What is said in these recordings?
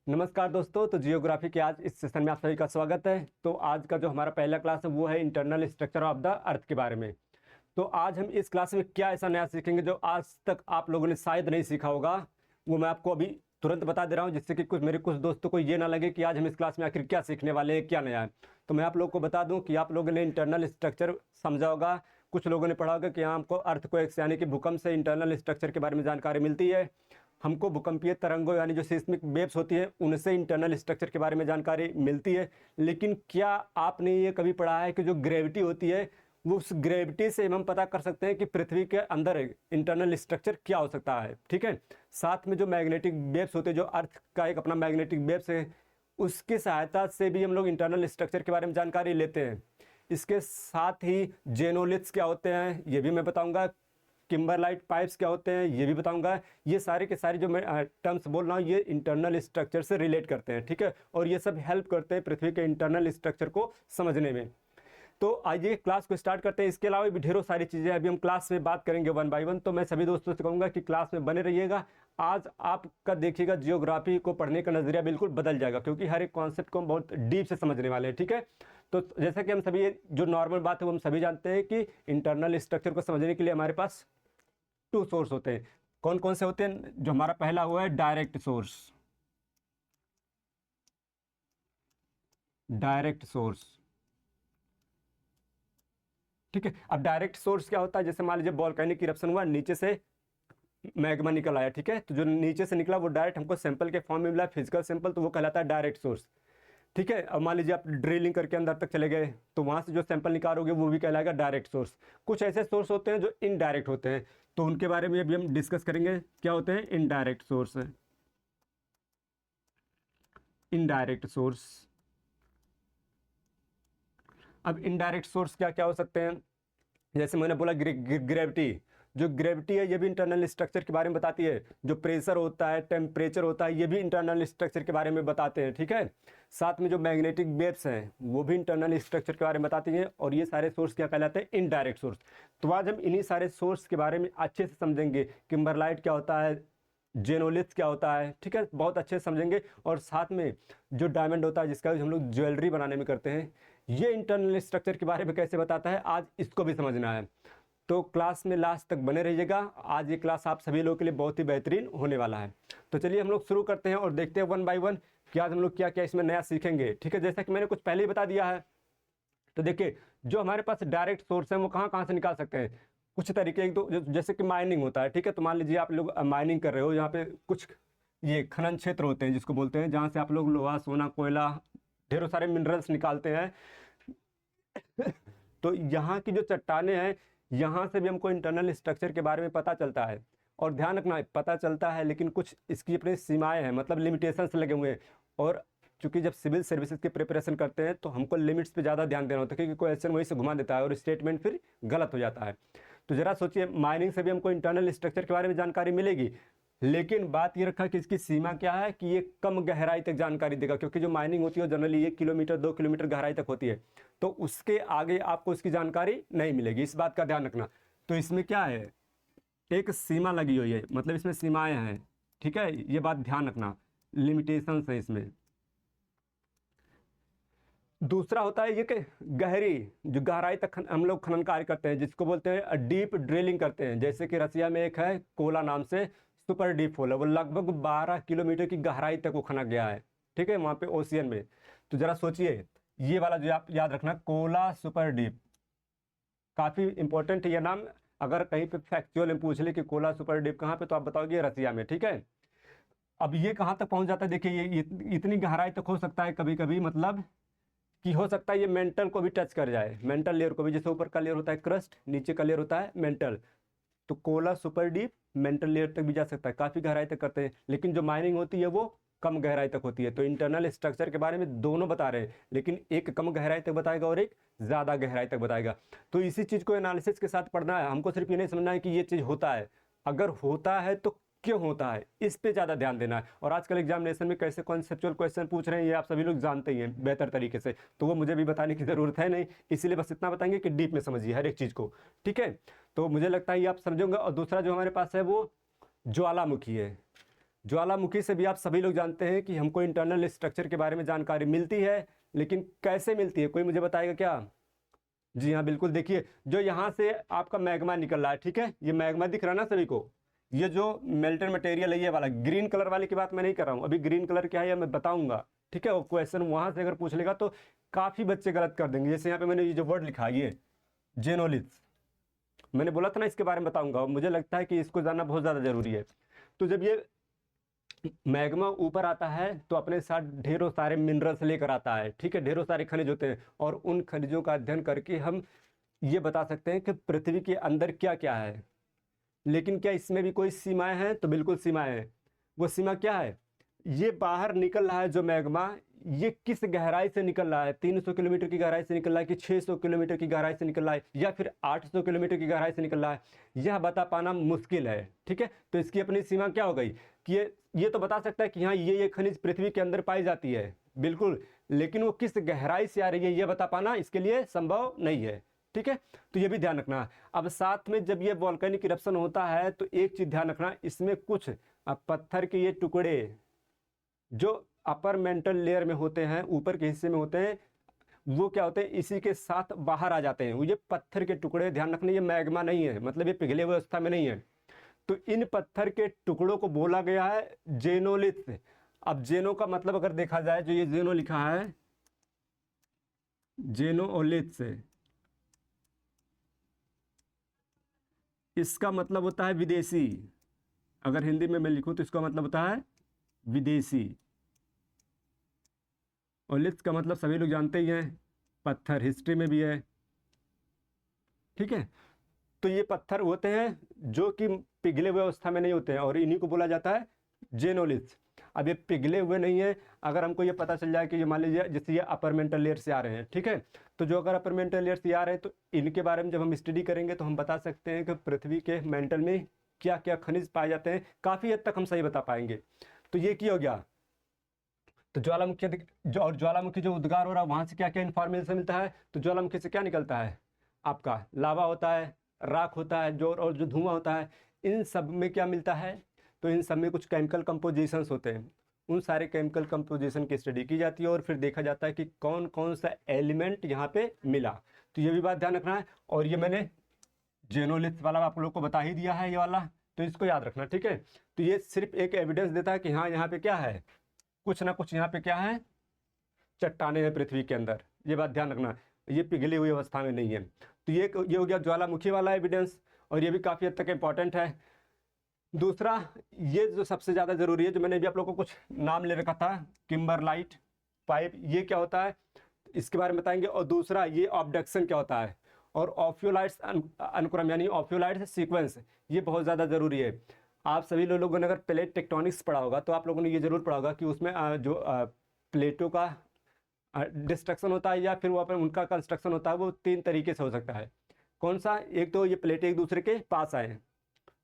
नमस्कार दोस्तों। तो जियोग्राफी के आज इस सेशन में आप सभी का स्वागत है। तो आज का जो हमारा पहला क्लास है वो है internal structure of the earth के बारे में। तो आज हम इस क्लास में क्या ऐसा नया सीखेंगे जो आज तक आप लोगों ने शायद नहीं सीखा होगा, वो मैं आपको अभी तुरंत बता दे रहा हूँ, जिससे कि कुछ दोस्तों को ये ना लगे कि आज हम इस क्लास में आखिर क्या सीखने वाले हैं, क्या नया है। तो मैं आप लोगों को बता दूं कि आप लोगों ने इंटरनल स्ट्रक्चर समझा होगा, कुछ लोगों ने पढ़ा होगा कि यहाँ हमको अर्थक्वेक्स यानी कि भूकंप से इंटरनल स्ट्रक्चर के बारे में जानकारी मिलती है। हमको भूकंपीय तरंगों यानी जो सिस्मिक वेव्स होती है उनसे इंटरनल स्ट्रक्चर के बारे में जानकारी मिलती है। लेकिन क्या आपने ये कभी पढ़ा है कि जो ग्रेविटी होती है वो उस ग्रेविटी से हम पता कर सकते हैं कि पृथ्वी के अंदर इंटरनल स्ट्रक्चर क्या हो सकता है। ठीक है, साथ में जो मैग्नेटिक वेव्स होते हैं, जो अर्थ का एक अपना मैग्नेटिक वेव्स है, उसकी सहायता से भी हम लोग इंटरनल स्ट्रक्चर के बारे में जानकारी लेते हैं। इसके साथ ही जेनोलिथ्स क्या होते हैं ये भी मैं बताऊंगा, किम्बरलाइट पाइप्स क्या होते हैं ये भी बताऊंगा। ये सारे के सारे जो मैं टर्म्स बोल रहा हूँ ये इंटरनल स्ट्रक्चर से रिलेट करते हैं। ठीक है, और ये सब हेल्प करते हैं पृथ्वी के इंटरनल स्ट्रक्चर को समझने में। तो आइए क्लास को स्टार्ट करते हैं। इसके अलावा भी ढेरों सारी चीज़ें अभी हम क्लास में बात करेंगे वन बाय वन। तो मैं सभी दोस्तों से कहूँगा कि क्लास में बने रहिएगा। आज आपका देखिएगा जियोग्राफी को पढ़ने का नज़रिया बिल्कुल बदल जाएगा, क्योंकि हर एक कॉन्सेप्ट को हम बहुत डीप से समझने वाले हैं। ठीक है, तो जैसा कि हम सभी जो नॉर्मल बात है वो हम सभी जानते हैं कि इंटरनल स्ट्रक्चर को समझने के लिए हमारे पास टू सोर्स होते हैं। कौन कौन से होते हैं? जो हमारा पहला हुआ है डायरेक्ट सोर्स। डायरेक्ट सोर्स, ठीक है। अब डायरेक्ट सोर्स क्या होता है? जैसे मान लीजिए वोल्केनिक इरप्शन हुआ, नीचे से मैग्मा निकल आया। ठीक है, तो जो नीचे से निकला वो डायरेक्ट हमको सैंपल के फॉर्म में मिला, फिजिकल सैंपल, तो वो कहलाता है डायरेक्ट सोर्स। ठीक है, अब मान लीजिए आप ड्रिलिंग करके अंदर तक चले गए तो वहाँ से जो सैंपल निकालोगे वो भी कहलाएगा डायरेक्ट सोर्स। कुछ ऐसे सोर्स होते हैं जो इनडायरेक्ट होते हैं, तो उनके बारे में अभी हम डिस्कस करेंगे। क्या होते हैं इनडायरेक्ट सोर्स? Indirect source. अब इनडायरेक्ट सोर्स क्या क्या हो सकते हैं? जैसे मैंने बोला ग्रेविटी, जो ग्रेविटी है ये भी इंटरनल स्ट्रक्चर के बारे में बताती है। जो प्रेशर होता है, टेम्परेचर होता है, ये भी इंटरनल स्ट्रक्चर के बारे में बताते हैं। ठीक है, साथ में जो मैग्नेटिक वेव्स हैं वो भी इंटरनल स्ट्रक्चर के बारे में बताती हैं। और ये सारे सोर्स क्या कहलाते हैं? Indirect source. तो आज हम इन्हीं सारे सोर्स के बारे में अच्छे से समझेंगे। किम्बरलाइट क्या होता है, जेनोलिथ क्या होता है, ठीक है, बहुत अच्छे से समझेंगे। और साथ में जो डायमंड होता है जिसका यूज हम लोग ज्वेलरी बनाने में करते हैं, ये इंटरनल स्ट्रक्चर के बारे में कैसे बताता है, आज इसको भी समझना है। तो क्लास में लास्ट तक बने रहिएगा। आज ये क्लास आप सभी लोगों के लिए बहुत ही बेहतरीन होने वाला है। तो चलिए हम लोग शुरू करते हैं और देखते हैं वन बाय वन कि आज हम लोग क्या क्या इसमें नया सीखेंगे। ठीक है, जैसा कि मैंने कुछ पहले ही बता दिया है। तो देखिए, जो हमारे पास डायरेक्ट सोर्स है वो कहाँ कहाँ से निकाल सकते हैं? कुछ तरीके, एक दो, जैसे कि माइनिंग होता है। ठीक है, तो मान लीजिए आप लोग माइनिंग कर रहे हो, यहाँ पे कुछ ये खनन क्षेत्र होते हैं जिसको बोलते हैं, जहाँ से आप लोग लोहा, सोना, कोयला, ढेरों सारे मिनरल्स निकालते हैं। तो यहाँ की जो चट्टानें हैं, यहाँ से भी हमको इंटरनल स्ट्रक्चर के बारे में पता चलता है। और ध्यान रखना, पता चलता है लेकिन कुछ इसकी अपनी सीमाएं हैं, मतलब लिमिटेशंस लगे हुए हैं। और चूंकि जब सिविल सर्विसेज की प्रिपरेशन करते हैं तो हमको लिमिट्स पे ज़्यादा ध्यान देना होता है, क्योंकि क्वेश्चन वहीं से घुमा देता है और स्टेटमेंट फिर गलत हो जाता है। तो ज़रा सोचिए, माइनिंग से भी हमको इंटरनल स्ट्रक्चर के बारे में जानकारी मिलेगी, लेकिन बात ये रखा कि इसकी सीमा क्या है कि ये कम गहराई तक जानकारी देगा, क्योंकि जो माइनिंग होती है जनरली 1 किलोमीटर 2 किलोमीटर गहराई तक होती है। तो उसके आगे आपको इसकी जानकारी नहीं मिलेगी, इस बात का ध्यान रखना। तो इसमें क्या है, एक सीमा लगी हुई है, मतलब इसमें सीमाएं हैं। ठीक है, ये बात ध्यान रखना, लिमिटेशंस है इसमें। दूसरा होता है ये कि गहरी, जो गहराई तक हम लोग खनन कार्य करते हैं जिसको बोलते हैं डीप ड्रिलिंग करते हैं। जैसे कि रसिया में एक है कोला नाम से, सुपर डीप होल है, वो लगभग 12 किलोमीटर की गहराई तक वो खना गया है। ठीक है, वहाँ पे ओशियन में। तो जरा सोचिए, ये वाला जो आप याद रखना, कोला सुपर डीप, काफ़ी इंपॉर्टेंट है ये नाम। अगर कहीं पे फैक्चुअल में पूछ ले कि कोला सुपर डीप कहाँ पे, तो आप बताओगे रसिया में। ठीक है, अब ये कहाँ तक पहुँच जाता है? देखिए, ये इतनी गहराई तक हो सकता है कभी कभी, मतलब कि हो सकता है ये मेंटल को भी टच कर जाए, मेंटल लेयर को भी। जैसे ऊपर का लेयर होता है क्रस्ट, नीचे का लेयर होता है मेंटल। तो Kola super deep mental layer तक भी जा सकता है, काफ़ी गहराई तक करते हैं। लेकिन जो माइनिंग होती है वो कम गहराई तक होती है। तो इंटरनल स्ट्रक्चर के बारे में दोनों बता रहे हैं, लेकिन एक कम गहराई तक बताएगा और एक ज़्यादा गहराई तक बताएगा। तो इसी चीज़ को एनालिसिस के साथ पढ़ना है हमको। सिर्फ ये नहीं समझना है कि ये चीज़ होता है, अगर होता है तो क्यों होता है, इस पे ज़्यादा ध्यान देना है। और आजकल एग्जामिनेशन में कैसे कॉन्सेप्चुअल क्वेश्चन पूछ रहे हैं ये आप सभी लोग जानते ही हैं बेहतर तरीके से, तो वो मुझे भी बताने की ज़रूरत है नहीं। इसीलिए बस इतना बताएंगे कि डीप में समझिए हर एक चीज़ को। ठीक है, तो मुझे लगता है ये आप समझोगे। और दूसरा जो हमारे पास है वो ज्वालामुखी है। ज्वालामुखी से भी आप सभी लोग जानते हैं कि हमको इंटरनल स्ट्रक्चर के बारे में जानकारी मिलती है, लेकिन कैसे मिलती है, कोई मुझे बताएगा क्या? जी हाँ बिल्कुल, देखिए जो यहाँ से आपका मैग्मा निकल रहा है, ठीक है, ये मैग्मा दिख रहा है ना सभी को, ये जो मेल्टेड मटेरियल है ये वाला ग्रीन कलर वाले की बात मैं नहीं कर रहा हूँ, अभी ग्रीन कलर क्या है ये मैं बताऊंगा, ठीक है। वो क्वेश्चन वहाँ से अगर पूछ लेगा तो काफ़ी बच्चे गलत कर देंगे। जैसे यहाँ पे मैंने ये जो वर्ड लिखा है ये जेनोलिथ्स, मैंने बोला था ना इसके बारे में बताऊंगा, और मुझे लगता है कि इसको जानना बहुत ज़्यादा ज़रूरी है। तो जब ये मैग्मा ऊपर आता है तो अपने साथ ढेरों सारे मिनरल्स लेकर आता है, ठीक है, ढेरों सारे खनिज होते हैं, और उन खनिजों का अध्ययन करके हम ये बता सकते हैं कि पृथ्वी के अंदर क्या क्या है। लेकिन क्या इसमें भी कोई सीमाएं हैं? तो बिल्कुल सीमाएं हैं। वो सीमा क्या है? ये बाहर निकल रहा है जो मैग्मा, ये किस गहराई से निकल रहा है? 300 किलोमीटर की गहराई से निकल रहा है कि 600 किलोमीटर की गहराई से निकल रहा है या फिर 800 किलोमीटर की गहराई से निकल रहा है, यह बता पाना मुश्किल है, ठीक है। तो इसकी अपनी सीमा क्या हो गई कि ये तो बता सकता है कि हाँ ये खनिज पृथ्वी के अंदर पाई जाती है, बिल्कुल, लेकिन वो किस गहराई से आ रही है ये बता पाना इसके लिए संभव नहीं है, ठीक है। तो ये भी ध्यान रखना। अब साथ में जब ये वॉल्केनिक इरप्शन होता है तो एक चीज ध्यान रखना, इसमें कुछ पत्थर के ये टुकड़े जो अपर मेंटल लेयर में होते हैं, ऊपर के हिस्से में होते हैं, वो क्या होते हैं इसी के साथ बाहर आ जाते हैं। वो ये पत्थर के टुकड़े, ध्यान रखना, ये मैग्मा नहीं है, मतलब ये पिघले हुए अवस्था में नहीं है। तो इन पत्थर के टुकड़ों को बोला गया है जेनोलिथ। अब जेनो का मतलब अगर देखा जाए, जो ये जेनो लिखा है जेनोलिथ से, इसका मतलब होता है विदेशी। अगर हिंदी में मैं लिखूं तो इसका मतलब होता है विदेशी। और लिथ्स का मतलब सभी लोग जानते ही हैं, पत्थर, हिस्ट्री में भी है, ठीक है। तो ये पत्थर होते हैं जो कि पिघले हुए अवस्था में नहीं होते हैं, और इन्हीं को बोला जाता है जेनोलिथ्स। अब ये पिघले हुए नहीं है, अगर हमको ये पता चल जाए कि ये मान लीजिए जैसे ये अपर मेंटल लेयर से आ रहे हैं, ठीक है, तो जो अगर अपर मेंटल लेयर से आ रहे हैं तो इनके बारे में जब हम स्टडी करेंगे तो हम बता सकते हैं कि पृथ्वी के मेंटल में क्या क्या खनिज पाए जाते हैं, काफ़ी हद तक हम सही बता पाएंगे। तो ये क्या हो गया, तो ज्वालामुखी जो, और ज्वालामुखी जो उद्गार हो रहा है वहां से क्या क्या इन्फॉर्मेशन मिलता है? तो ज्वालामुखी से क्या निकलता है? आपका लावा होता है, राख होता है, जो और जो धुआं होता है, इन सब में क्या मिलता है? तो इन सब में कुछ केमिकल कंपोजिशंस होते हैं, उन सारे केमिकल कंपोजिशन की स्टडी की जाती है, और फिर देखा जाता है कि कौन कौन सा एलिमेंट यहाँ पे मिला। तो ये भी बात ध्यान रखना है। और ये मैंने जेनोलिथ वाला आप लोग को बता ही दिया है, ये वाला, तो इसको याद रखना, ठीक है। तो ये सिर्फ एक एविडेंस देता है कि हाँ यहाँ पे क्या है, कुछ ना कुछ यहाँ पे क्या है, चट्टाने हैं पृथ्वी के अंदर, ये बात ध्यान रखना, ये पिघली हुई अवस्था में नहीं है। तो ये हो गया ज्वालामुखी वाला एविडेंस, और ये भी काफ़ी हद तक इम्पॉर्टेंट है। दूसरा, ये जो सबसे ज़्यादा ज़रूरी है, जो मैंने भी आप लोगों को कुछ नाम ले रखा था, किम्बरलाइट पाइप, ये क्या होता है इसके बारे में बताएंगे। और दूसरा, ये ऑब्डक्शन क्या होता है, और ऑफ्योलाइट्स अनुक्रम यानी ऑफ्योलाइट्स सीक्वेंस, ये बहुत ज़्यादा ज़रूरी है। आप सभी लोगों ने अगर प्लेट टेक्टोनिक्स पढ़ा होगा तो आप लोगों ने ये जरूर पढ़ा होगा कि उसमें जो प्लेटों का डिस्ट्रक्शन होता है या फिर वहाँ पर उनका कंस्ट्रक्शन होता है, वो 3 तरीके से हो सकता है। कौन सा? एक तो ये प्लेटें एक दूसरे के पास आए,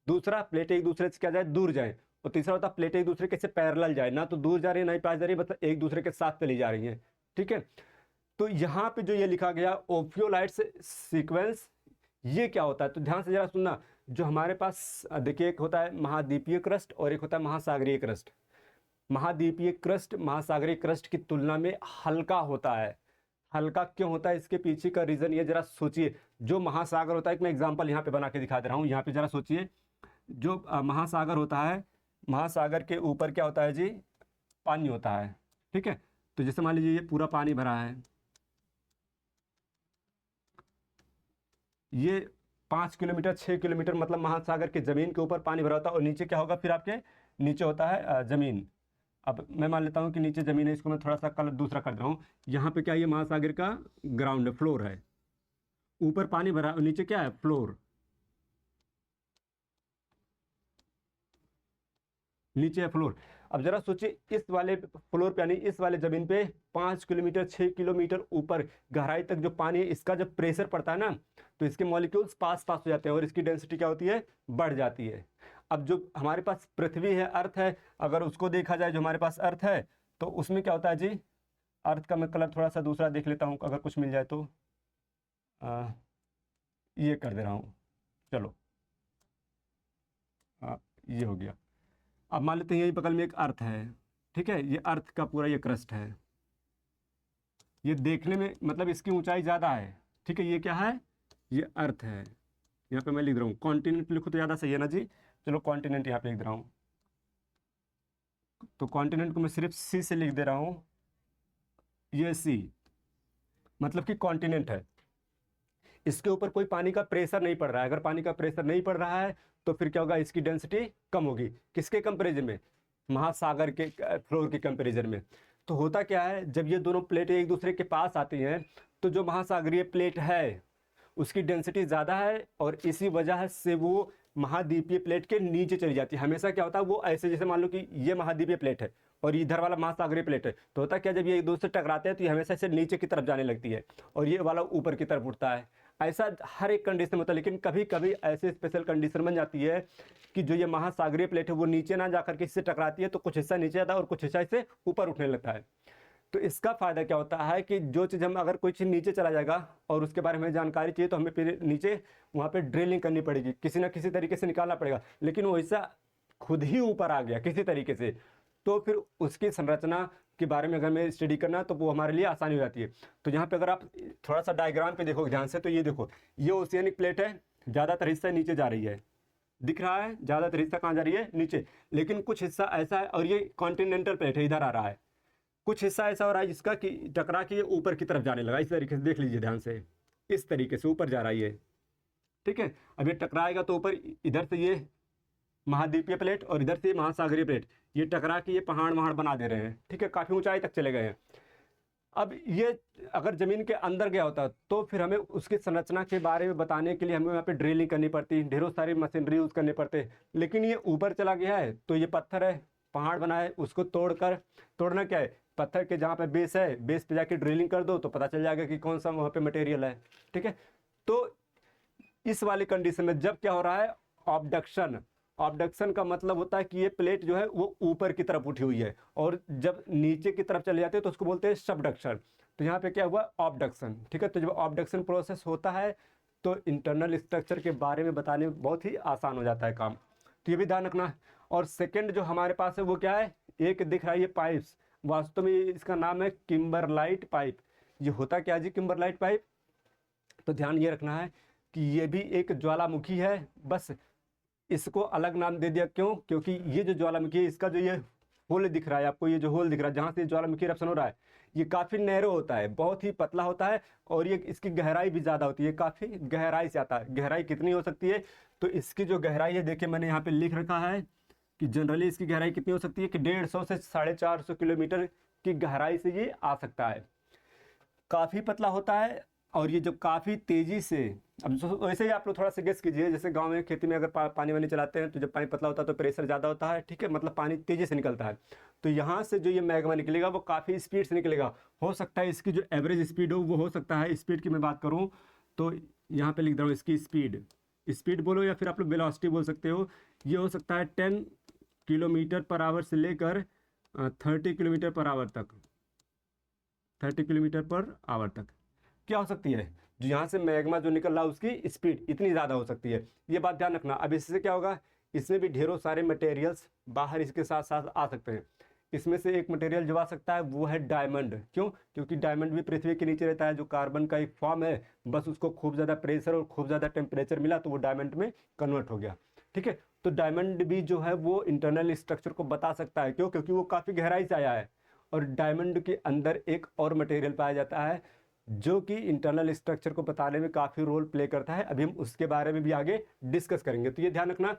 दूसरा प्लेटें एक दूसरे से क्या जाए, दूर जाए, और तीसरा होता है प्लेटें एक दूसरे के से पैरेलल जाए, ना तो दूर जा रही है ना ही पास जा रही है, मतलब एक दूसरे के साथ चली जा रही हैं, ठीक है। तो यहाँ पे जो ये लिखा गया ओफियोलाइट्स सीक्वेंस, ये क्या होता है? तो ध्यान से जरा सुनना। जो हमारे पास देखिए, एक होता है महाद्वीपीय क्रस्ट और एक होता है महासागरीय क्रस्ट। महाद्वीपीय क्रस्ट महासागरीय क्रस्ट की तुलना में हल्का होता है। हल्का क्यों होता है? इसके पीछे का रीज़न ये, जरा सोचिए। जो महासागर होता है, एक मैं एग्जांपल यहाँ पे बना के दिखा दे रहा हूँ, यहाँ पे जरा सोचिए। जो महासागर होता है, महासागर के ऊपर क्या होता है जी? पानी होता है, ठीक है। तो जैसे मान लीजिए ये पूरा पानी भरा है, ये 5 किलोमीटर 6 किलोमीटर मतलब महासागर के ज़मीन के ऊपर पानी भरा होता है, और नीचे क्या होगा फिर? आपके नीचे होता है ज़मीन। अब मैं मान लेता हूँ कि नीचे ज़मीन है, इसको मैं थोड़ा सा कलर दूसरा कर दे रहा हूँ। यहाँ पे क्या, ये महासागर का ग्राउंड है, फ्लोर है, ऊपर पानी भरा और नीचे क्या है? फ्लोर। नीचे है फ्लोर। अब जरा सोचिए, इस वाले फ्लोर पे यानी इस वाले ज़मीन पे 5 किलोमीटर 6 किलोमीटर ऊपर गहराई तक जो पानी है, इसका जब प्रेशर पड़ता है ना, तो इसके मॉलिक्यूल्स पास पास हो जाते हैं और इसकी डेंसिटी क्या होती है? बढ़ जाती है। अब जो हमारे पास पृथ्वी है, अर्थ है, अगर उसको देखा जाए, जो हमारे पास अर्थ है, तो उसमें क्या होता है जी? अर्थ का मैं कलर थोड़ा सा दूसरा देख लेता हूँ, अगर कुछ मिल जाए तो। आ, ये कर दे रहा हूँ, चलो, हाँ ये हो गया। अब मान लेते हैं यही बगल में एक अर्थ है, ठीक है, ये अर्थ का पूरा ये क्रस्ट है, ये देखने में मतलब इसकी ऊंचाई ज़्यादा है, ठीक है, ये क्या है, ये अर्थ है। यहाँ पे मैं लिख रहा हूँ कॉन्टिनेंट, लिखो तो ज़्यादा सही है ना जी, चलो कॉन्टिनेंट यहाँ पे लिख रहा हूँ, तो कॉन्टिनेंट को मैं सिर्फ सी से लिख दे रहा हूँ, ये सी मतलब कि कॉन्टिनेंट है, इसके ऊपर कोई पानी का प्रेशर नहीं पड़ रहा है। अगर पानी का प्रेशर नहीं पड़ रहा है तो फिर क्या होगा, इसकी डेंसिटी कम होगी। किसके कंपेरिजन में, महासागर के फ्लोर के कंपेरिजन में। तो होता क्या है, जब ये दोनों प्लेटें एक दूसरे के पास आती हैं तो जो महासागरीय प्लेट है उसकी डेंसिटी ज़्यादा है और इसी वजह से वो महाद्वीपीय प्लेट के नीचे चली जाती है। हमेशा क्या होता है, वो ऐसे जैसे मान लो कि ये महाद्वीपीय प्लेट है और इधर वाला महासागरीय प्लेट है, तो होता क्या, जब ये एक दूसरे से टकराते हैं तो ये हमेशा से नीचे की तरफ जाने लगती है और ये वाला ऊपर की तरफ उठता है। ऐसा हर एक कंडीशन में होता है, लेकिन कभी कभी ऐसे स्पेशल कंडीशन बन जाती है कि जो ये महासागरीय प्लेट है वो नीचे ना जाकर के इससे टकराती है, तो कुछ हिस्सा नीचे जाता है और कुछ हिस्सा इससे ऊपर उठने लगता है। तो इसका फ़ायदा क्या होता है कि जो चीज़ हम, अगर कोई चीज़ नीचे चला जाएगा और उसके बारे में जानकारी चाहिए तो हमें फिर नीचे वहाँ पे ड्रिलिंग करनी पड़ेगी, किसी ना किसी तरीके से निकालना पड़ेगा। लेकिन वो हिस्सा खुद ही ऊपर आ गया किसी तरीके से, तो फिर उसकी संरचना के बारे में अगर हमें स्टडी करना तो वो हमारे लिए आसानी हो जाती है। तो यहाँ पे अगर आप थोड़ा सा डायग्राम पे देखो ध्यान से, तो ये देखो, ये ओशियनिक प्लेट है, ज़्यादातर हिस्सा नीचे जा रही है, दिख रहा है, ज़्यादातर हिस्सा कहाँ जा रही है, नीचे। लेकिन कुछ हिस्सा ऐसा है, और ये कॉन्टिनेंटल प्लेट है, इधर आ रहा है। कुछ हिस्सा ऐसा हो रहा है जिसका कि टकरा के ये ऊपर की तरफ जाने लगा, इस तरीके से देख लीजिए ध्यान से, इस तरीके से ऊपर जा रहा है ये, ठीक है। अब ये टकराएगा तो ऊपर, इधर से ये महाद्वीपीय प्लेट और इधर से महासागरीय प्लेट, ये टकरा के ये पहाड़ वहाड़ बना दे रहे हैं, ठीक है, काफ़ी ऊंचाई तक चले गए हैं। अब ये अगर ज़मीन के अंदर गया होता तो फिर हमें उसकी संरचना के बारे में बताने के लिए हमें वहाँ पे ड्रिलिंग करनी पड़ती, ढेरों सारी मशीनरी यूज़ करने पड़ते। लेकिन ये ऊपर चला गया है तो ये पत्थर है, पहाड़ बना है, उसको तोड़ना क्या है, पत्थर के जहाँ पे बेस है, बेस पे जाके ड्रिलिंग कर दो तो पता चल जाएगा कि कौन सा वहाँ पे मटेरियल है, ठीक है। तो इस वाली कंडीशन में जब क्या हो रहा है, ऑब्डक्शन। ऑब्डक्शन का मतलब होता है कि ये प्लेट जो है वो ऊपर की तरफ उठी हुई है और जब नीचे की तरफ चले जाते हैं तो उसको बोलते हैं सबडक्शन। तो यहाँ पे क्या हुआ, ऑब्डक्शन, ठीक है। तो जब ऑब्डक्शन प्रोसेस होता है तो इंटरनल स्ट्रक्चर के बारे में बताने में बहुत ही आसान हो जाता है काम, तो ये भी ध्यान रखना। और सेकेंड जो हमारे पास है वो क्या है, एक दिख रहा है ये पाइप्स, वास्तव में इसका नाम है किम्बरलाइट पाइप। ये होता क्या है जी, किम्बरलाइट पाइप, तो ध्यान ये रखना है कि ये भी एक ज्वालामुखी है, बस इसको अलग नाम दे दिया, क्यों, क्योंकि ये जो ज्वालामुखी है इसका जो ये होल दिख रहा है आपको, ये जो होल दिख रहा है जहाँ से ज्वालामुखी इरप्शन हो रहा है, ये काफ़ी नैरो होता है, बहुत ही पतला होता है और ये इसकी गहराई भी ज़्यादा होती है, काफ़ी गहराई से आता है। गहराई कितनी हो सकती है, तो इसकी जो गहराई है, देखिए मैंने यहाँ पे लिख रखा है कि जनरली इसकी गहराई कितनी हो सकती है कि 150 से 450 किलोमीटर की गहराई से ये आ सकता है। काफ़ी पतला होता है और ये जब काफ़ी तेज़ी से, अब वैसे ही आप लोग थोड़ा सा गेस कीजिए, जैसे गांव में खेती में अगर पानी वानी चलाते हैं तो जब पानी पतला होता है तो प्रेशर ज़्यादा होता है, ठीक है, मतलब पानी तेज़ी से निकलता है। तो यहाँ से जो ये मैग्मा निकलेगा वो काफ़ी स्पीड से निकलेगा। हो सकता है इसकी जो एवरेज स्पीड हो वो हो सकता है, स्पीड की मैं बात करूँ तो यहाँ पर लिख रहा हूँ इसकी स्पीड बोलो या फिर आप लोग वेलोसिटी बोल सकते हो, ये हो सकता है 10 किलोमीटर पर आवर से लेकर 30 किलोमीटर पर आवर तक, 30 किलोमीटर पर आवर तक क्या हो सकती है, जो यहाँ से मैग्मा जो निकल रहा है उसकी स्पीड इतनी ज़्यादा हो सकती है। ये बात ध्यान रखना। अब इससे क्या होगा, इसमें भी ढेरों सारे मटेरियल्स बाहर इसके साथ साथ आ सकते हैं। इसमें से एक मटेरियल जो आ सकता है वो है डायमंड। क्यों, क्योंकि डायमंड भी पृथ्वी के नीचे रहता है, जो कार्बन का एक फॉर्म है, बस उसको खूब ज़्यादा प्रेशर और खूब ज़्यादा टेम्परेचर मिला तो वो डायमंड में कन्वर्ट हो गया, ठीक है। तो डायमंड भी जो है वो इंटरनल स्ट्रक्चर को बता सकता है, क्यों, क्योंकि वो काफ़ी गहराई से आया है। और डायमंड के अंदर एक और मटेरियल पाया जाता है जो कि इंटरनल स्ट्रक्चर को बताने में काफ़ी रोल प्ले करता है। अभी हम उसके बारे में भी आगे डिस्कस करेंगे। तो ये ध्यान रखना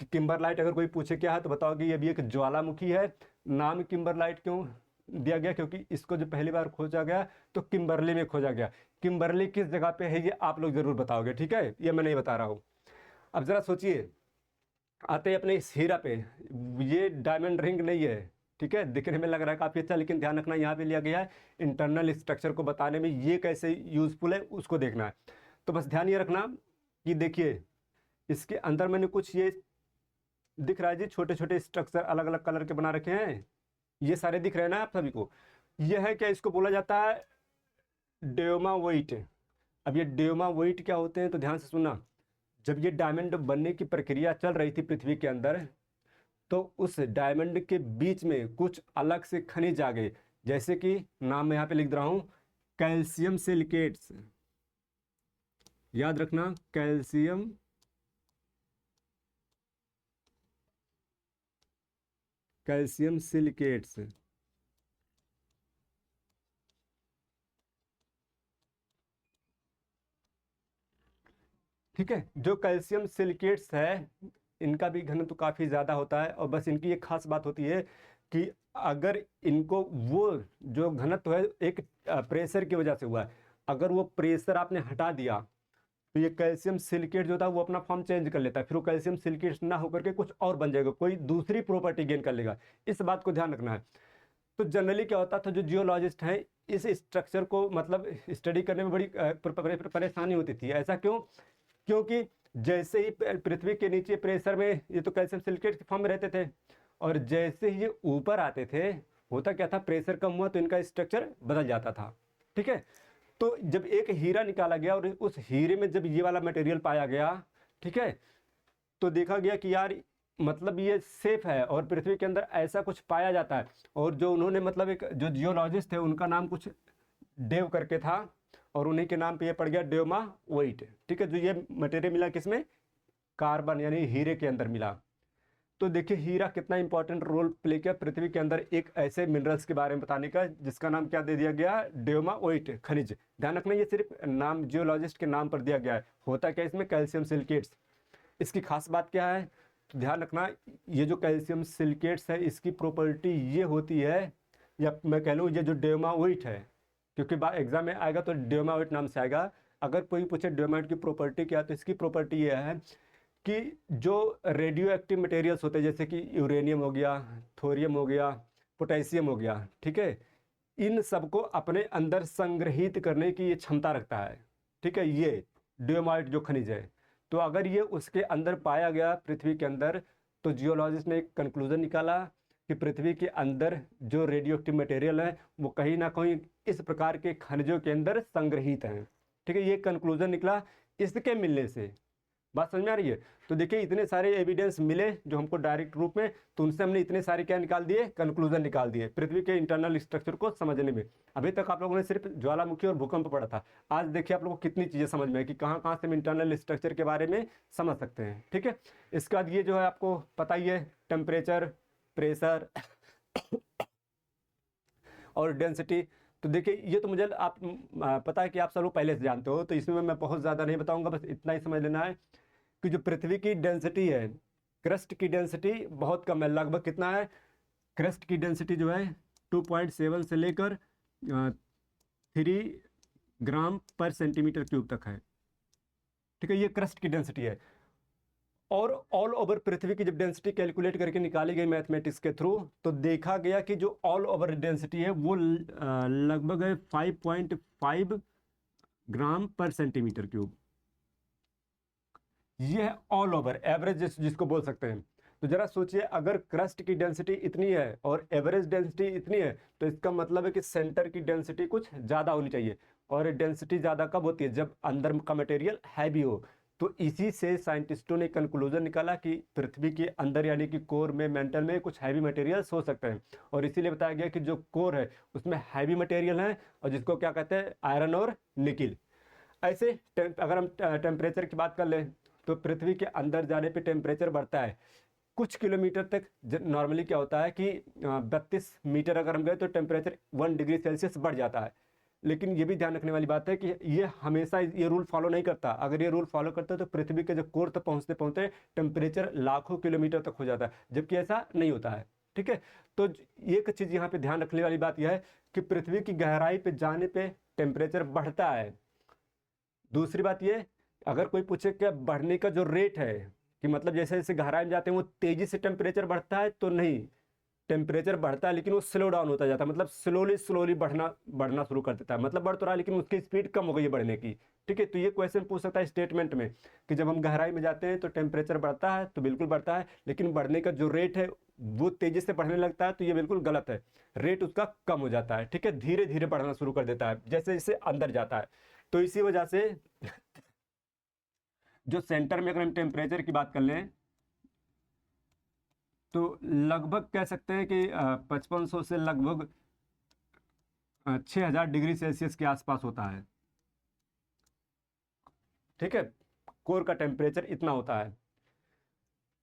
कि किम्बरलाइट अगर कोई पूछे क्या है तो बताओ कि ये भी एक ज्वालामुखी है। नाम किम्बरलाइट क्यों दिया गया, क्योंकि इसको जो पहली बार खोजा गया तो किम्बरली में खोजा गया। किम्बरली किस जगह पे है ये आप लोग ज़रूर बताओगे, ठीक है, ये मैं नहीं बता रहा हूँ। अब ज़रा सोचिए, आते अपने इस हीरा पे, ये डायमंड रिंग नहीं है, ठीक है, दिखने में लग रहा है काफ़ी अच्छा, लेकिन ध्यान रखना यहाँ पे लिया गया है इंटरनल स्ट्रक्चर को बताने में ये कैसे यूज़फुल है उसको देखना है। तो बस ध्यान ये रखना कि देखिए इसके अंदर मैंने कुछ ये दिख रहा है जी, छोटे छोटे स्ट्रक्चर अलग अलग कलर के बना रखे हैं, ये सारे दिख रहे हैं ना आप सभी को। ये है क्या, इसको बोला जाता है डेओमावोइट। अब ये डेओमावोइट क्या होते हैं तो ध्यान से सुनना। जब ये डायमंड बनने की प्रक्रिया चल रही थी पृथ्वी के अंदर, तो उस डायमंड के बीच में कुछ अलग से खनिज आ गए, जैसे कि नाम मैं यहाँ पे लिख रहा हूँ, कैल्शियम सिलिकेट्स। याद रखना, कैल्शियम सिलिकेट्स। ठीक है, जो कैल्शियम सिलिकेट्स है इनका भी घनत्व काफ़ी ज़्यादा होता है, और बस इनकी एक खास बात होती है कि अगर इनको वो जो घनत्व है एक प्रेशर की वजह से हुआ है, अगर वो प्रेशर आपने हटा दिया तो ये कैल्शियम सिलिकेट जो था वो अपना फॉर्म चेंज कर लेता है, फिर वो कैल्शियम सिलिकेट ना होकर के कुछ और बन जाएगा, कोई दूसरी प्रॉपर्टी गेन कर लेगा। इस बात को ध्यान रखना है। तो जनरली क्या होता था, जो जियोलॉजिस्ट हैं इस स्ट्रक्चर को मतलब स्टडी करने में बड़ी परेशानी होती थी। ऐसा क्यों? क्योंकि जैसे ही पृथ्वी के नीचे प्रेशर में ये तो कैल्शियम सिलिकेट के फॉर्म में रहते थे, और जैसे ही ये ऊपर आते थे, होता क्या था, प्रेशर कम हुआ तो इनका स्ट्रक्चर बदल जाता था। ठीक है, तो जब एक हीरा निकाला गया और उस हीरे में जब ये वाला मटेरियल पाया गया, ठीक है, तो देखा गया कि यार मतलब ये सेफ है और पृथ्वी के अंदर ऐसा कुछ पाया जाता है। और जो उन्होंने मतलब एक जो जियोलॉजिस्ट थे उनका नाम कुछ डेव करके था, और उन्हीं के नाम पे ये पड़ गया डेओमावोइट। ठीक है, जो ये मटेरियल मिला किसमें, कार्बन यानी हीरे के अंदर मिला। तो देखिए हीरा कितना इंपॉर्टेंट रोल प्ले किया पृथ्वी के अंदर एक ऐसे मिनरल्स के बारे में बताने का, जिसका नाम क्या दे दिया गया, डेओमावोइट खनिज। ध्यान रखना ये सिर्फ नाम जियोलॉजिस्ट के नाम पर दिया गया है, होता क्या इसमें कैल्शियम सिलिकेट्स। इसकी खास बात क्या है, तो ध्यान रखना, ये जो कैल्शियम सिलिकेट्स है इसकी प्रॉपर्टी ये होती है, या मैं कह लूँ ये जो डेओमावोइट है, क्योंकि एग्जाम में आएगा तो डेओमावोइट नाम से आएगा। अगर कोई पूछे डेओमावोइट की प्रॉपर्टी क्या, तो इसकी प्रॉपर्टी ये है कि जो रेडियो एक्टिव मटेरियल्स होते हैं, जैसे कि यूरेनियम हो गया, थोरियम हो गया, पोटेशियम हो गया, ठीक है, इन सबको अपने अंदर संग्रहित करने की ये क्षमता रखता है। ठीक है, ये डेओमाइट जो खनिज है, तो अगर ये उसके अंदर पाया गया पृथ्वी के अंदर, तो जियोलॉजिस्ट ने एक कंक्लूजन निकाला कि पृथ्वी के अंदर जो रेडियो एक्टिव मटेरियल है वो कहीं ना कहीं इस प्रकार के खनिजों के अंदर संग्रहित हैं। ठीक है, ये कंक्लूजन निकला इसके मिलने से। बात समझ में आ रही है? तो देखिए इतने सारे एविडेंस मिले जो हमको डायरेक्ट रूप में, तो उनसे हमने इतने सारे क्या निकाल दिए, कंक्लूजन निकाल दिए पृथ्वी के इंटरनल स्ट्रक्चर को समझने में। अभी तक आप लोगों ने सिर्फ ज्वालामुखी और भूकंप पढ़ा था, आज देखिए आप लोगों को कितनी चीज़ें समझ में है कि कहाँ कहाँ से हम इंटरनल स्ट्रक्चर के बारे में समझ सकते हैं। ठीक है, इसके बाद ये जो है आपको पता ही है, टेम्परेचर, प्रेशर और डेंसिटी। तो देखिए ये तो मुझे आप पता है कि आप सब लोग पहले से जानते हो, तो इसमें मैं बहुत ज़्यादा नहीं बताऊंगा, बस इतना ही समझ लेना है कि जो पृथ्वी की डेंसिटी है, क्रस्ट की डेंसिटी बहुत कम है। लगभग कितना है, क्रस्ट की डेंसिटी जो है 2.7 से लेकर 3 ग्राम/सेंटीमीटर क्यूब तक है। ठीक है, ये क्रस्ट की डेंसिटी है। और ऑल ओवर पृथ्वी की जब डेंसिटी कैलकुलेट करके निकाली गई मैथमेटिक्स के थ्रू, तो देखा गया कि जो ऑल ओवर डेंसिटी है वो लगभग है 5.5 ग्राम/सेंटीमीटर क्यूब। ये है ऑल ओवर एवरेज जिसको बोल सकते हैं। तो जरा सोचिए, अगर क्रस्ट की डेंसिटी इतनी है और एवरेज डेंसिटी इतनी है, तो इसका मतलब है कि सेंटर की डेंसिटी कुछ ज़्यादा होनी चाहिए। और डेंसिटी ज़्यादा कब होती है, जब अंदर का मटेरियल हैवी हो। तो इसी से साइंटिस्टों ने कंक्लूजन निकाला कि पृथ्वी के अंदर यानी कि कोर में, मेंटल में कुछ हैवी मटेरियल्स हो सकते हैं। और इसीलिए बताया गया कि जो कोर है उसमें हैवी मटेरियल है, और जिसको क्या कहते हैं, आयरन और निकिल। ऐसे अगर हम टेम्परेचर की बात कर लें, तो पृथ्वी के अंदर जाने पे टेम्परेचर बढ़ता है कुछ किलोमीटर तक। नॉर्मली क्या होता है कि 32 मीटर अगर हम गए तो टेम्परेचर 1 डिग्री सेल्सियस बढ़ जाता है। लेकिन ये भी ध्यान रखने वाली बात है कि ये हमेशा ये रूल फॉलो नहीं करता। अगर ये रूल फॉलो करता तो पृथ्वी के जो कोर तक पहुँचते पहुँचते टेम्परेचर लाखों किलोमीटर तक हो जाता है, जबकि ऐसा नहीं होता है। ठीक है, तो एक चीज़ यहाँ पे ध्यान रखने वाली बात यह है कि पृथ्वी की गहराई पे जाने पे टेम्परेचर बढ़ता है। दूसरी बात ये, अगर कोई पूछे कि बढ़ने का जो रेट है, कि मतलब जैसे जैसे गहराई में जाते हैं वो तेजी से टेम्परेचर बढ़ता है, तो नहीं, टेम्परेचर बढ़ता है लेकिन वो स्लो डाउन होता जाता है, मतलब स्लोली स्लोली बढ़ना बढ़ना शुरू कर देता है। मतलब बढ़ तो रहा है लेकिन उसकी स्पीड कम हो गई है बढ़ने की। ठीक है, तो ये क्वेश्चन पूछ सकता है स्टेटमेंट में कि जब हम गहराई में जाते हैं तो टेम्परेचर बढ़ता है, तो बिल्कुल बढ़ता है, लेकिन बढ़ने का जो रेट है वो तेजी से बढ़ने लगता है, तो ये बिल्कुल गलत है। रेट उसका कम हो जाता है। ठीक है, धीरे धीरे बढ़ना शुरू कर देता है जैसे जैसे अंदर जाता है। तो इसी वजह से जो सेंटर में अगर हम टेम्परेचर की बात कर लें, तो लगभग कह सकते हैं कि 5500 से लगभग 6000 डिग्री सेल्सियस के आसपास होता है। ठीक है, कोर का टेम्परेचर इतना होता है।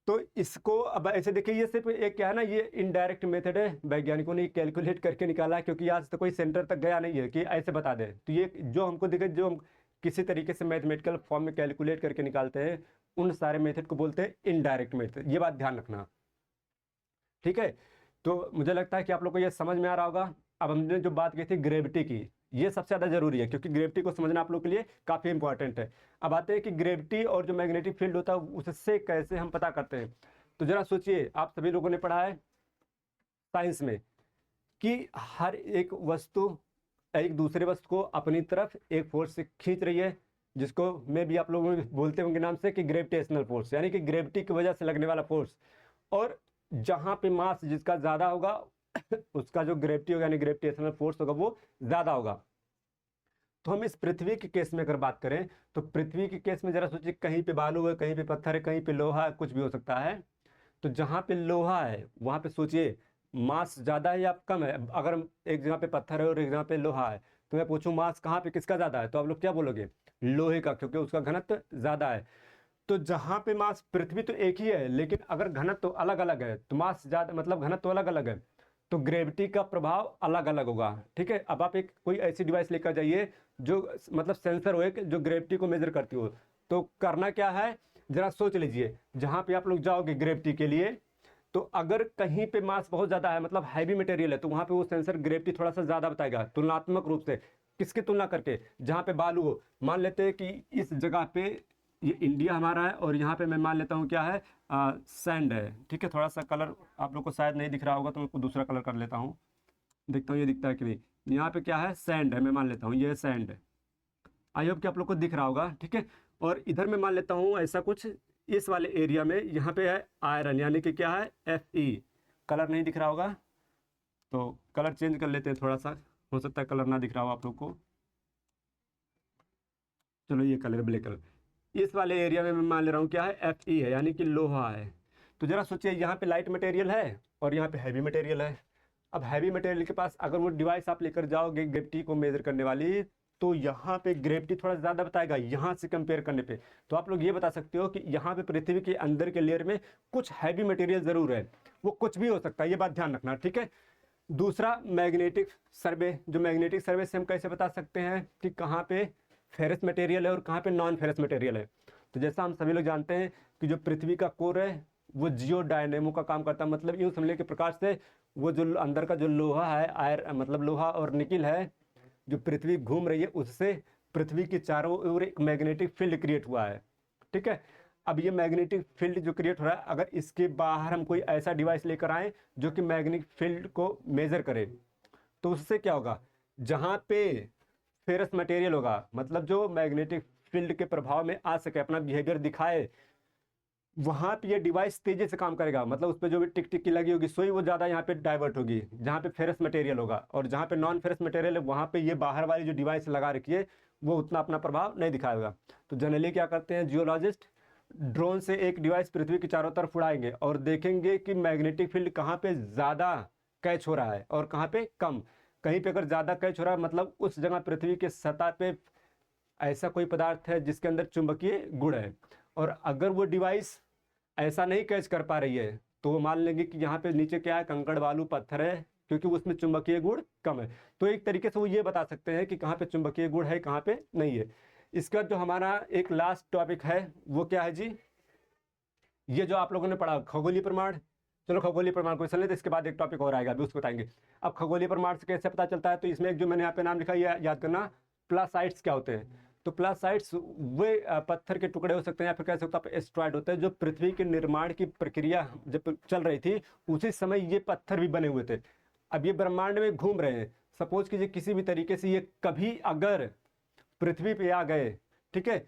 तो इसको अब ऐसे देखिए, ये सिर्फ एक क्या है ना, ये इनडायरेक्ट मेथड है, वैज्ञानिकों ने कैलकुलेट करके निकाला है, क्योंकि आज तक कोई सेंटर तक गया नहीं है कि ऐसे बता दे। तो ये जो हमको दिखे, जो हम किसी तरीके से मैथमेटिकल फॉर्म में कैलकुलेट करके निकालते हैं, उन सारे मेथड को बोलते हैं इनडायरेक्ट मेथड। ये बात ध्यान रखना, ठीक है। तो मुझे लगता है कि आप लोग को ये समझ में आ रहा होगा। अब हमने जो बात की थी ग्रेविटी की, ये सबसे ज़्यादा जरूरी है, क्योंकि ग्रेविटी को समझना आप लोग के लिए काफ़ी इंपॉर्टेंट है। अब आते हैं कि ग्रेविटी और जो मैग्नेटिक फील्ड होता है उससे कैसे हम पता करते हैं। तो जरा सोचिए, आप सभी लोगों ने पढ़ा है साइंस में कि हर एक वस्तु एक दूसरे वस्तु को अपनी तरफ एक फोर्स से खींच रही है, जिसको मे भी आप लोगों में बोलते होंगे नाम से कि ग्रेविटेशनल फोर्स, यानी कि ग्रेविटी की वजह से लगने वाला फोर्स। और जहाँ पे मास जिसका ज़्यादा होगा उसका जो ग्रेविटी होगा यानी ग्रेविटेशनल फोर्स होगा वो ज़्यादा होगा। तो हम इस पृथ्वी के केस में अगर बात करें, तो पृथ्वी के केस में जरा सोचिए, कहीं पे बालू है, कहीं पे पत्थर है, कहीं पे लोहा है, कुछ भी हो सकता है। तो जहाँ पे लोहा है वहाँ पे सोचिए मास ज़्यादा है या कम है। अगर हम एक जगह पे पत्थर है और एक जगह पे लोहा है, तो मैं पूछूं मास कहाँ पे किसका ज़्यादा है, तो आप लोग क्या बोलोगे? लोहे का, क्योंकि उसका घनत्व ज़्यादा है। तो जहाँ पे मास, पृथ्वी तो एक ही है, लेकिन अगर घनत्व तो अलग अलग है, तो मास ज़्यादा मतलब घनत्व तो अलग अलग है, तो ग्रेविटी का प्रभाव अलग अलग होगा। ठीक है, अब आप एक कोई ऐसी डिवाइस लेकर जाइए जो मतलब सेंसर हो, एक जो ग्रेविटी को मेजर करती हो। तो करना क्या है, जरा सोच लीजिए, जहाँ पे आप लोग जाओगे ग्रेविटी के लिए, तो अगर कहीं पे मास बहुत ज़्यादा है मतलब हैवी मटेरियल है, तो वहाँ पे वो सेंसर ग्रेविटी थोड़ा सा ज़्यादा बताएगा तुलनात्मक रूप से। किसकी तुलना करके? जहाँ पे बालू हो। मान लेते हैं कि इस जगह पे ये इंडिया हमारा है, और यहाँ पे मैं मान लेता हूँ क्या है, सैंड है। ठीक है, थोड़ा सा कलर आप लोग को शायद नहीं दिख रहा होगा, तो मैं कोई दूसरा कलर कर लेता हूँ, देखता हूँ ये दिखता है कि नहीं। यहाँ पे क्या है, सैंड है, मैं मान लेता हूँ ये सैंड है। आई होप कि आप लोग को दिख रहा होगा। ठीक है, और इधर मैं मान लेता हूँ ऐसा कुछ, इस वाले एरिया में यहाँ पे है आयरन, यानी कि क्या है, Fe। कलर नहीं दिख रहा होगा, तो कलर चेंज कर लेते हैं थोड़ा सा, हो सकता है कलर ना दिख रहा हो आप लोग को। चलो ये कलर ब्लैक कलर। इस वाले एरिया में मैं मान ले रहा हूँ क्या है, Fe है, यानी कि लोहा है। तो जरा सोचिए, यहाँ पे लाइट मटेरियल है और यहाँ पे हैवी मटेरियल है। अब हैवी मटेरियल के पास अगर वो डिवाइस आप लेकर जाओगे ग्रेविटी को मेजर करने वाली, तो यहाँ पे ग्रेविटी थोड़ा ज़्यादा बताएगा यहाँ से कंपेयर करने पे। तो आप लोग ये बता सकते हो कि यहाँ पे पृथ्वी के अंदर के लेयर में कुछ हैवी मटेरियल ज़रूर है, वो कुछ भी हो सकता है, ये बात ध्यान रखना। ठीक है, दूसरा मैग्नेटिक सर्वे, जो मैग्नेटिक सर्वे से हम कैसे बता सकते हैं कि कहाँ पे फेरस मटेरियल है और कहाँ पे नॉन फेरस मटेरियल है। तो जैसा हम सभी लोग जानते हैं कि जो पृथ्वी का कोर है वो जियो डायनेमो का काम करता है, मतलब यूँ समझने के प्रकार से वो जो अंदर का जो लोहा है, आयर मतलब लोहा और निकिल है, जो पृथ्वी घूम रही है उससे पृथ्वी के चारों ओर एक मैग्नेटिक फील्ड क्रिएट हुआ है। ठीक है, अब ये मैग्नेटिक फील्ड जो क्रिएट हो रहा है, अगर इसके बाहर हम कोई ऐसा डिवाइस लेकर आए जो कि मैग्नेटिक फील्ड को मेजर करे, तो उससे क्या होगा, जहाँ पे फेरस मटेरियल होगा, मतलब जो मैग्नेटिक फील्ड के प्रभाव में आ सके, अपना बिहेवियर दिखाए, वहाँ पे ये डिवाइस तेजी से काम करेगा, मतलब उस पर जो भी टिक टिक की लगी होगी सोई वो ज़्यादा यहाँ पे डाइवर्ट होगी जहाँ पे फेरस मटेरियल होगा, और जहाँ पे नॉन फेरस मटेरियल है वहाँ पे ये बाहर वाली जो डिवाइस लगा रखी है वो उतना अपना प्रभाव नहीं दिखाएगा। तो जनरली क्या करते हैं जियोलॉजिस्ट, ड्रोन से एक डिवाइस पृथ्वी के चारों तरफ उड़ाएंगे और देखेंगे कि मैग्नेटिक फील्ड कहाँ पे ज़्यादा कैच हो रहा है और कहाँ पे कम। कहीं पे अगर ज़्यादा कैच हो रहा है मतलब उस जगह पृथ्वी के सतह पे ऐसा कोई पदार्थ है जिसके अंदर चुंबकीय गुण है, और अगर वो डिवाइस ऐसा नहीं कैच कर पा रही है तो वो मान लेंगे कि यहाँ पे नीचे क्या है, कंकड़ बालू पत्थर है, क्योंकि उसमें चुंबकीय गुण कम है। तो एक तरीके से वो ये बता सकते हैं कि कहाँ पे चुंबकीय गुण है कहाँ पे नहीं है। इसका जो हमारा एक लास्ट टॉपिक है वो क्या है जी, ये जो आप लोगों ने पढ़ा खगोलीय प्रमाण। चलो खगोलीय प्रमाण को समझ लेते, इसके बाद एक टॉपिक और आएगा अभी उसको बताएंगे। अब खगोलीय प्रमाण से कैसे पता चलता है, तो इसमें एक जो मैंने यहाँ पे नाम लिखा है याद करना, प्लासाइट्स क्या होते हैं। तो प्लासाइट्स वे पत्थर के टुकड़े हो सकते हैं या फिर कह सकते हैं एस्ट्रॉयड होते हैं, जो पृथ्वी के निर्माण की प्रक्रिया जब चल रही थी उसी समय ये पत्थर भी बने हुए थे। अब ये ब्रह्मांड में घूम रहे हैं, सपोज कीजिए किसी भी तरीके से ये कभी अगर पृथ्वी पे आ गए, ठीक है,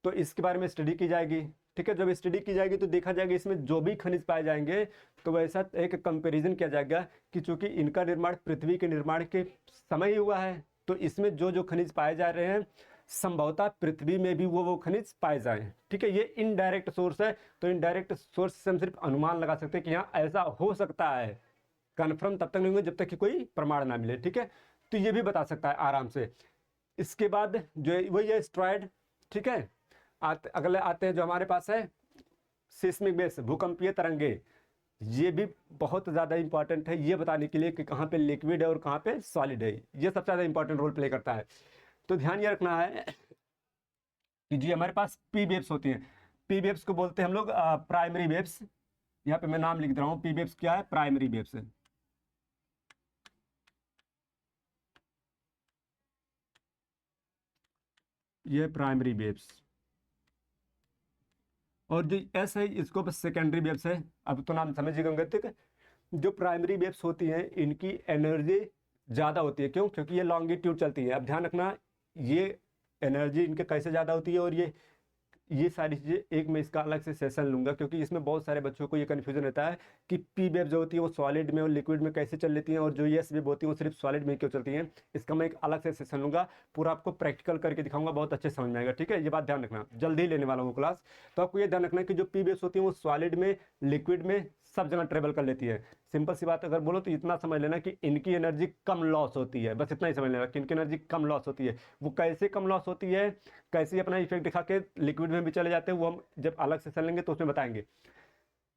तो इसके बारे में स्टडी की जाएगी। ठीक है, जब स्टडी की जाएगी तो देखा जाएगा इसमें जो भी खनिज पाए जाएंगे, तो वैसा एक कंपैरिजन किया जाएगा कि चूंकि इनका निर्माण पृथ्वी के निर्माण के समय ही हुआ है, तो इसमें जो जो खनिज पाए जा रहे हैं संभवतः पृथ्वी में भी वो खनिज पाए जाएं। ठीक है, ये इनडायरेक्ट सोर्स है, तो इनडायरेक्ट सोर्स से हम सिर्फ अनुमान लगा सकते हैं कि यहाँ ऐसा हो सकता है। कन्फर्म तब तक नहीं होगा जब तक कि कोई प्रमाण ना मिले। ठीक है, तो ये भी बता सकता है आराम से। इसके बाद जो है वही है एस्ट्रॉयड। ठीक है, अगले आते हैं जो हमारे पास है सिस्मिक वेव्स, भूकंपीय तरंगे। ये भी बहुत ज़्यादा इंपॉर्टेंट है ये बताने के लिए कि कहाँ पे लिक्विड है और कहाँ पे सॉलिड है। ये सबसे ज़्यादा इंपॉर्टेंट रोल प्ले करता है। तो ध्यान ये रखना है कि जी हमारे पास पी वेव्स होती हैं। पी वेव्स को बोलते हैं हम लोग प्राइमरी वेव्स। यहाँ पे मैं नाम लिख रहा हूँ, पी वेव्स क्या है, प्राइमरी वेव्स है। ये प्राइमरी वेव्स। और जो एस है इसको बस सेकेंडरी वेव्स है। अब तो नाम समझिएगा होंगे। ठीक है, जो प्राइमरी वेव्स होती हैं इनकी एनर्जी ज़्यादा होती है। क्यों? क्योंकि ये लॉन्गिट्यूड चलती है। अब ध्यान रखना, ये एनर्जी इनके कैसे ज़्यादा होती है और ये सारी चीज़ें एक मैं इसका अलग से सेशन लूंगा, क्योंकि इसमें बहुत सारे बच्चों को ये कन्फ्यूजन रहता है कि पी वेव जो होती है वो सॉलिड में और लिक्विड में कैसे चल लेती हैं, और जो एस वेव होती है वो सिर्फ सॉलिड में क्यों चलती हैं। इसका मैं एक अलग से सेशन लूंगा, पूरा आपको प्रैक्टिकल करके दिखाऊंगा, बहुत अच्छे समझ में आएगा। ठीक है, ये बात ध्यान रखना, जल्दी ही लेने वाला हूँ क्लास। तो आपको ये ध्यान रखना कि जो पी वेव्स होती हैं वो सॉलिड में, लिक्विड में, सब जगह ट्रेवल कर लेती है। सिंपल सी बात अगर बोलो तो इतना समझ लेना कि इनकी एनर्जी कम लॉस होती है, बस इतना ही समझ लेना कि इनकी एनर्जी कम लॉस होती है। वो कैसे कम लॉस होती है, कैसे अपना इफेक्ट दिखा के लिक्विड में भी चले जाते हैं, वो हम जब अलग से चलेंगे तो उसमें बताएंगे।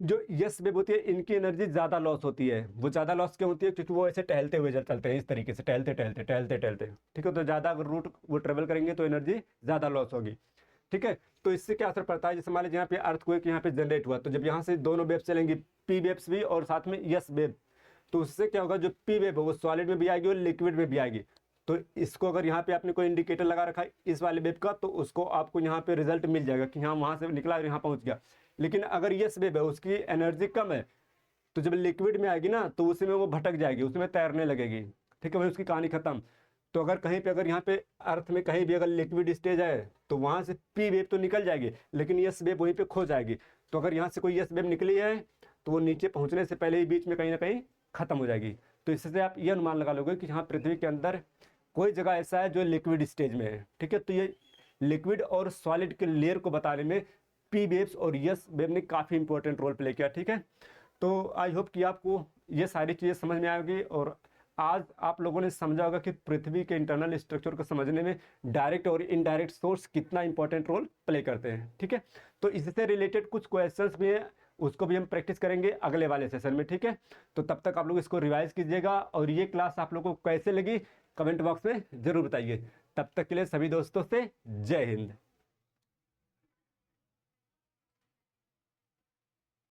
जो यस वेव होती है इनकी एनर्जी ज़्यादा लॉस होती है। वो ज़्यादा लॉस क्यों होती है? क्योंकि वो ऐसे टहलते हुए चलते हैं, इस तरीके से टहलते टहलते टहलते टहलते। ठीक है, तो ज़्यादा अगर रूट वो ट्रेवल करेंगे तो एनर्जी ज़्यादा लॉस होगी। ठीक है, तो इससे क्या असर पड़ता है? जैसे मान लीजिए यहाँ पे अर्थक्वेक यहाँ पे जनरेट हुआ, तो जब यहाँ से दोनों वेव चलेंगी, पी वेव्स भी और साथ में यस वेव, तो उससे क्या होगा, जो पी वेव है वो सॉलिड में भी आएगी और लिक्विड में भी आएगी। तो इसको अगर यहाँ पे आपने कोई इंडिकेटर लगा रखा है इस वाले वेव का, तो उसको आपको यहाँ पे रिजल्ट मिल जाएगा कि हाँ वहाँ से निकला और यहाँ पहुँच गया। लेकिन अगर यस वेव है उसकी एनर्जी कम है, तो जब लिक्विड में आएगी ना तो उसी में वो भटक जाएगी, उसमें तैरने लगेगी। ठीक है, वही उसकी कहानी खत्म। तो अगर कहीं पे अगर यहाँ पे अर्थ में कहीं भी अगर लिक्विड स्टेज है तो वहाँ से पी वेव तो निकल जाएगी, लेकिन यस वेव वहीं पे खो जाएगी। तो अगर यहाँ से कोई यस वेव निकली है तो वो नीचे पहुँचने से पहले ही बीच में कहीं ना कहीं खत्म हो जाएगी। तो इससे आप ये अनुमान लगा लोगे कि हाँ पृथ्वी के अंदर कोई जगह ऐसा है जो लिक्विड स्टेज में है। ठीक है, तो ये लिक्विड और सॉलिड के लेयर को बताने में पी वेव्स और यस वेव ने काफ़ी इंपॉर्टेंट रोल प्ले किया। ठीक है, तो आई होप कि आपको ये सारी चीज़ें समझ में आएगी, और आज आप लोगों ने समझा होगा कि पृथ्वी के इंटरनल स्ट्रक्चर को समझने में डायरेक्ट और इनडायरेक्ट सोर्स कितना इंपॉर्टेंट रोल प्ले करते हैं। ठीक है, तो इससे रिलेटेड कुछ क्वेश्चंस भी हैं, उसको भी हम प्रैक्टिस करेंगे अगले वाले सेशन में। ठीक है, तो तब तक आप लोग इसको रिवाइज कीजिएगा, और ये क्लास आप लोगों को कैसे लगी कमेंट बॉक्स में ज़रूर बताइए। तब तक के लिए सभी दोस्तों से जय हिंद।